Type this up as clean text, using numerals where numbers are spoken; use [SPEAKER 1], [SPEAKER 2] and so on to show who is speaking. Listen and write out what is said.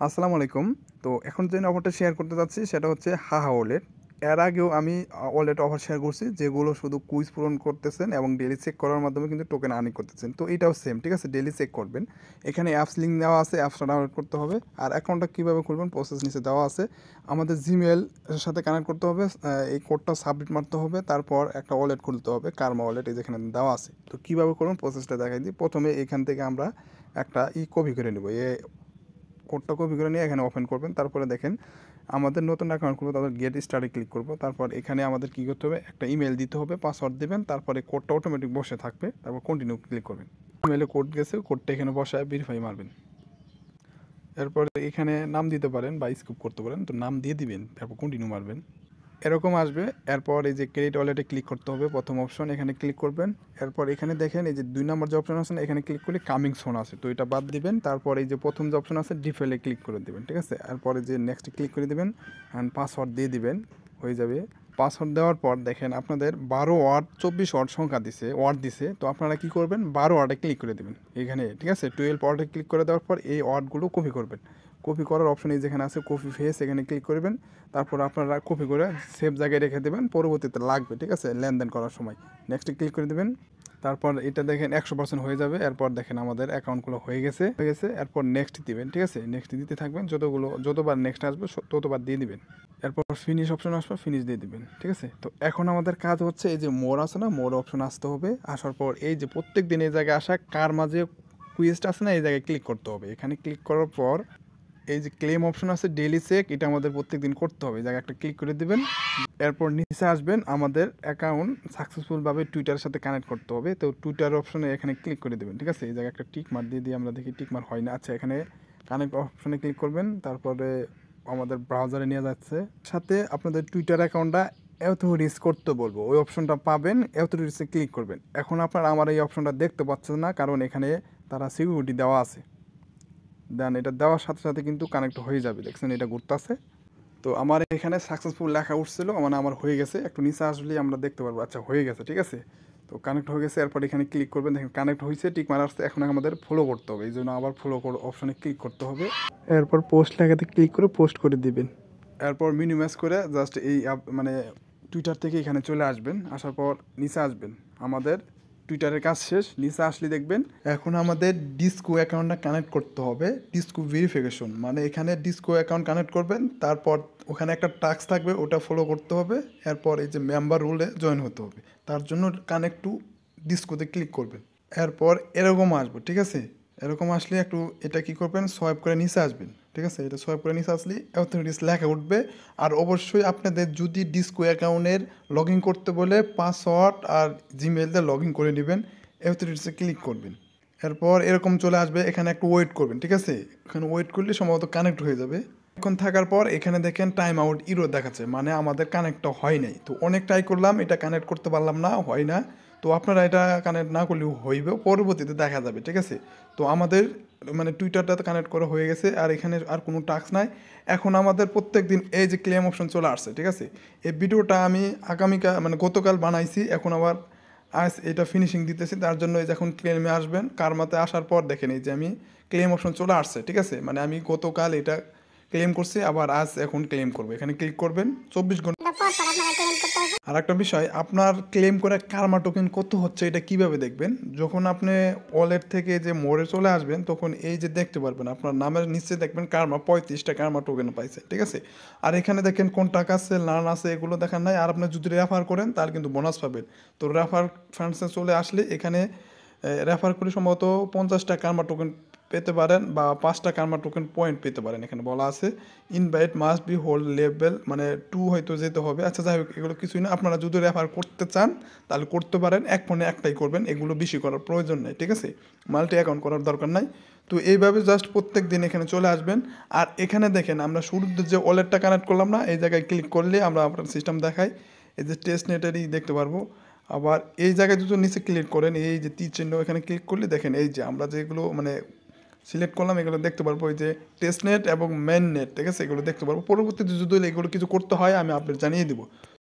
[SPEAKER 1] আসসালামু আলাইকুম। তো এখন যে অফারটা শেয়ার করতে যাচ্ছি সেটা হচ্ছে হাহা ওয়ালেট। এর আগেও আমি ওয়ালেট অফার শেয়ার করছি যেগুলো শুধু কুইজ পূরণ করতেছেন এবং ডেইলি চেক করার মাধ্যমে কিন্তু টোকেন আর্নিং করতেছেন। তো এটাও সেম, ঠিক আছে? ডেইলি চেক করবেন। এখানে অ্যাপস লিঙ্ক দেওয়া আছে, অ্যাপসটা ডাউনলোড করতে হবে। আর অ্যাকাউন্টটা কীভাবে খুলবেন প্রসেস নিচে দেওয়া আছে। আমাদের জিমেইল এর সাথে কানেক্ট করতে হবে। এই কোডটা সাবমিট মারতে হবে। তারপর একটা ওয়ালেট খুলতে হবে, কার্মা ওয়ালেট, এই যেখানে দেওয়া আছে। তো কীভাবে করবেন প্রসেসটা দেখাই দিই। প্রথমে এখান থেকে আমরা একটা কপি করে নেব। কোডটা কপি করে নিয়ে এখানে ওপেন করবেন। তারপরে দেখেন আমাদের নতুন অ্যাকাউন্ট খুলবো, তারপর গেট স্টার্টে ক্লিক করব। তারপর এখানে আমাদের কী করতে হবে, একটা ইমেল দিতে হবে, পাসওয়ার্ড দেবেন, তারপরে কোডটা অটোমেটিক বসে থাকবে। তারপর কন্টিনিউ ক্লিক করবেন। ইমেলে কোড গেছে, কোডটা এখানে বসায় ভেরিফাই মারবেন। এরপরে এখানে নাম দিতে পারেন বা স্কিপ করতে পারেন, তো নাম দিয়ে দিবেন, তারপর কন্টিনিউ মারবেন। এরকম আসবে। এরপর এই যে ক্রেডিট ওয়ালেটে ক্লিক করতে হবে, প্রথম অপশন এখানে ক্লিক করবেন। এরপর এখানে দেখেন এই যে 2 নম্বর যে অপশন আছে না, এখানে ক্লিক করলে কামিং সোন আছে, তো এটা বাদ দিবেন। তারপর এই যে প্রথম যে অপশন আছে ডিফেলে ক্লিক করে দেবেন, ঠিক আছে? এরপরে যে নেক্সট ক্লিক করে দেবেন অ্যান্ড পাসওয়ার্ড দিয়ে দিবেন, হয়ে যাবে। পাসওয়ার্ড দেওয়ার পর দেখেন আপনাদের 12 ওয়ার্ড 24 ওয়ার্ড সংখ্যা দিছে, ওয়ার্ড দিছে। তো আপনারা কি করবেন, 12 ওয়ার্ডে ক্লিক করে দেবেন এখানে, ঠিক আছে? 12 ওয়ার্ডে ক্লিক করে দেওয়ার পর এই ওয়ার্ডগুলো কপি করবেন। কপি করার অপশন এই যেখানে আছে কপি ফেস, এখানে ক্লিক করবেন। তারপর আপনারা কপি করে সেভ জায়গায় রেখে দেবেন, পরবর্তীতে লাগবে, ঠিক আছে? লেনদেন করার সময় নেক্সটে ক্লিক করে দেবেন। তারপর এটা দেখেন 100% হয়ে যাবে। এরপর দেখেন আমাদের অ্যাকাউন্টগুলো হয়ে গেছে। এরপর নেক্সট দিবেন, ঠিক আছে? নেক্সট দিতে থাকবেন, যতবার নেক্সট আসবে ততবার দিয়ে দিবেন। এরপর ফিনিশ অপশন আসবে, ফিনিশ দিয়ে দিবেন, ঠিক আছে? তো এখন আমাদের কাজ হচ্ছে এই যে মোর আছে না, মোর অপশন আসতে হবে। আসার পর এই যে প্রত্যেক দিন এই জায়গায় আসা কার মাঝে কুইজটা আছে না, এই জায়গায় ক্লিক করতে হবে। এখানে ক্লিক করার পর এই যে ক্লেম অপশন আছে ডেইলি চেক, এটা আমাদের প্রত্যেকদিন করতে হবে। এই জায়গায় একটা ক্লিক করে দিবেন। এরপর নিচে আসবেন, আমাদের অ্যাকাউন্ট সাকসেসফুলভাবে টুইটারের সাথে কানেক্ট করতে হবে। তো টুইটার অপশনে এখানে ক্লিক করে দেবেন, ঠিক আছে? এই জায়গায় একটা টিক মার দিয়ে দিয়ে আমরা দেখি টিক মার হয় না। আচ্ছা, এখানে কানেক্ট অপশনে ক্লিক করবেন। তারপরে আমাদের ব্রাউজারে নিয়ে যাচ্ছে, সাথে আপনাদের টুইটার অ্যাকাউন্টটা অথরিটিজ করতে বলবো, ওই অপশনটা পাবেন, অথরিটিজে ক্লিক করবেন। এখন আপনারা আমার এই অপশনটা দেখতে পাচ্ছেন না, কারণ এখানে তারা সিকিউরিটি দেওয়া আছে। দেন এটা দেওয়ার সাথে সাথে কিন্তু কানেক্ট হয়ে যাবে, দেখছেন এটা ঘুরতেছে। তো আমার এখানে সাকসেসফুল লেখা উঠছিল, মানে আমার হয়ে গেছে। একটু নিচে আসলেই আমরা দেখতে পারবো, আচ্ছা হয়ে গেছে, ঠিক আছে? তো কানেক্ট হয়ে গেছে। এরপর এখানে ক্লিক করবেন, দেখেন কানেক্ট হয়েছে, টিক মারা আসছে। এখন আমাদের ফলো করতে হবে, এই জন্য আবার ফলো অপশনে ক্লিক করতে হবে। এরপর পোস্ট লেখাতে ক্লিক করে পোস্ট করে দিবেন। এরপর মিনিমাইজ করে জাস্ট এই মানে টুইটার থেকে এখানে চলে আসবেন। আসার পর নিচে আসবেন, আমাদের টুইটারের কাজ শেষ। নিচে আসলে দেখবেন এখন আমাদের ডিসকো অ্যাকাউন্টটা কানেক্ট করতে হবে। ডিসকো ভেরিফিকেশন, মানে এখানে ডিসকো অ্যাকাউন্ট কানেক্ট করবেন। তারপর ওখানে একটা টাস্ক থাকবে, ওটা ফলো করতে হবে। এরপর এই যে মেম্বার রুলে জয়েন হতে হবে। তার জন্য কানেক্ট টু ডিসকোতে ক্লিক করবেন। এরপর এরকম আসবে, ঠিক আছে? এরকম আসলে একটু এটা কি করবেন, সোয়াইপ করে নিচে আসবেন, ঠিক আছে? এটা সোয়াইপ করে নিচে আসলে অথরিটিস লেখা উঠবে। আর অবশ্যই আপনাদের যদি ডিসকো অ্যাকাউন্টের লগ ইন করতে বলে পাসওয়ার্ড আর জিমেল দিয়ে লগ ইন করে নেবেন, অথরিটিসে ক্লিক করবেন। এরপর এরকম চলে আসবে, এখানে একটু ওয়েট করবেন, ঠিক আছে? এখানে ওয়েট করলে সম্ভবত কানেক্ট হয়ে যাবে। এখন থাকার পর এখানে দেখেন টাইম আউট ইরো দেখাচ্ছে, মানে আমাদের কানেক্টটা হয় নাই। তো অনেক ট্রাই করলাম, এটা কানেক্ট করতে পারলাম না, হয় না। তো আপনারা এটা কানেক্ট না করলেও হইবে, পরবর্তীতে দেখা যাবে, ঠিক আছে? তো আমাদের মানে টুইটারটা কানেক্ট করা হয়ে গেছে, আর এখানে আর কোনো টাস্ক নাই। এখন আমাদের প্রত্যেক দিন এই যে ক্লেম অপশন চলে আসছে, ঠিক আছে? এই ভিডিওটা আমি আগামীকাল মানে গতকাল বানাইছি, এখন আবার আজ এটা ফিনিশিং দিতেছি। তার জন্য এই যে এখন ক্লেমে আসবেন, কারমাতে আসার পর দেখেন এই যে আমি ক্লেম অপশন চলে আসছে, ঠিক আছে? মানে আমি গতকাল এটা ক্লেম করছি, আবার আজ এখন ক্লেম করবো। এখানে ক্লিক করবেন, 24 ঘন্টা পর পর আপনারা ক্লেম করতে হবে। আর একটা বিষয়, আপনার ক্লেম করে কার্মা টোকেন কত হচ্ছে এটা কিভাবে দেখবেন? যখন আপনি ওয়ালেট থেকে যে মোড়ে চলে আসবেন, তখন এই যে দেখতে পারবেন আপনার নামের নিচে দেখবেন কার্মা 35টা কার্মা টোকেন পাইছে, ঠিক আছে? আর এখানে দেখেন কোন টাকা আছে লার্ন আছে, এগুলো দেখার নাই। আর আপনি যদি রেফার করেন তাহলে কিন্তু বোনাস পাবেন। তো রেফার ফান্ডসে চলে আসলে এখানে রেফার করে সম্ভবত 50টা কার্মা টোকেন পেতে পারেন, বা 5টা কার্মা টোকেন পয়েন্ট পেতে পারেন। এখানে বলা আছে invite must be hold level, মানে 2 হয়তো যেতে হবে। আচ্ছা যাই হোক, এগুলো কিছুই না। আপনারা যদি রেফার করতে চান তাহলে করতে পারেন, এক ফোনে একটাই করবেন, এগুলো বেশি করার প্রয়োজন নেই, ঠিক আছে? মাল্টি অ্যাকাউন্ট করার দরকার নাই। তো এইভাবে জাস্ট প্রত্যেক দিন এখানে চলে আসবেন। আর এখানে দেখেন আমরা শুরুতে যে ওয়ালেটটা কানেক্ট করলাম না, এই জায়গায় ক্লিক করলে আমরা আপনার সিস্টেম দেখাই, এই যে টেস্ট নেটেরই দেখতে পারবো। আবার এই জায়গায় যদি নিচে ক্লিক করেন, এই যে তীর চিহ্ন, এখানে ক্লিক করলে দেখেন এই যে আমরা যেগুলো মানে সিলেক্ট করলাম, এগুলো দেখতে পারবো, এই যে টেস্ট নেট এবং মেন নেট, ঠিক আছে? এগুলো দেখতে পারবো। পরবর্তীতে যদি এগুলো কিছু করতে হয় আমি আপডেট জানিয়ে দিব।